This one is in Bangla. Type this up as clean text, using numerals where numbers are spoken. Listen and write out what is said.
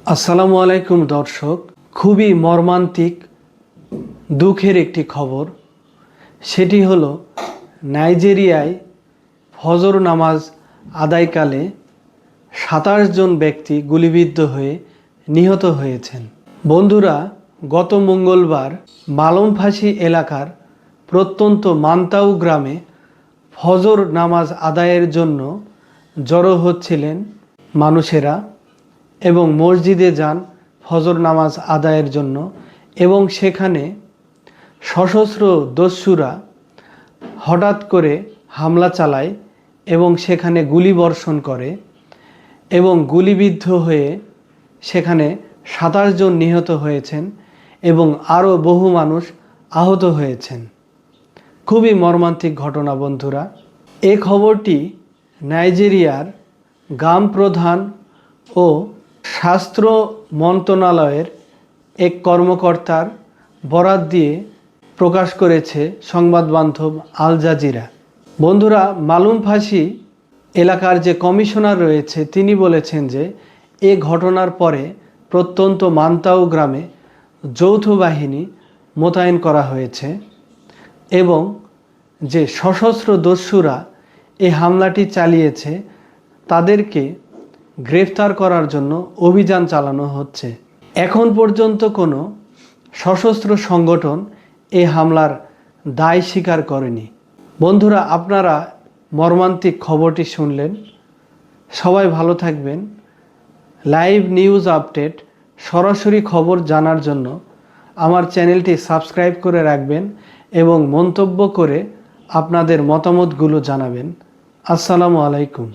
আসসালামু আলাইকুম দর্শক, খুবই মর্মান্তিক দুঃখের একটি খবর। সেটি হলো নাইজেরিয়ায় ফজর নামাজ আদায়কালে 27 জন ব্যক্তি গুলিবিদ্ধ হয়ে নিহত হয়েছেন। বন্ধুরা, গত মঙ্গলবার মালমফাসি এলাকার প্রত্যন্ত মান্তাউ গ্রামে ফজর নামাজ আদায়ের জন্য জড়ো হচ্ছিলেন মানুষেরা এবং মসজিদে যান ফজর নামাজ আদায়ের জন্য, এবং সেখানে সশস্ত্র দস্যুরা হঠাৎ করে হামলা চালায় এবং সেখানে গুলিবর্ষণ করে এবং গুলিবিদ্ধ হয়ে সেখানে 27 জন নিহত হয়েছেন এবং আরও বহু মানুষ আহত হয়েছেন। খুবই মর্মান্তিক ঘটনা বন্ধুরা। এই খবরটি নাইজেরিয়ার গ্রাম প্রধান ও স্বাস্থ্য মন্ত্রণালয়ের এক কর্মকর্তার বরাত দিয়ে প্রকাশ করেছে সংবাদ মাধ্যম আল জাজিরা। বন্ধুরা, মালুমফাসি এলাকার যে কমিশনার রয়েছে তিনি বলেছেন যে এ ঘটনার পরে প্রত্যন্ত মান্তাউ গ্রামে যৌথ বাহিনী মোতায়েন করা হয়েছে এবং যে সশস্ত্র দস্যুরা এই হামলাটি চালিয়েছে তাদেরকে গ্রেফতার করার জন্য অভিযান চালানো হচ্ছে। এখন পর্যন্ত কোনো সশস্ত্র সংগঠন এই হামলার দায় স্বীকার করেনি। বন্ধুরা, আপনারা মর্মান্তিক খবরটি শুনলেন। সবাই ভালো থাকবেন। লাইভ নিউজ আপডেট, সরাসরি খবর জানার জন্য আমার চ্যানেলটি সাবস্ক্রাইব করে রাখবেন এবং মন্তব্য করে আপনাদের মতামতগুলো জানাবেন। আসসালামু আলাইকুম।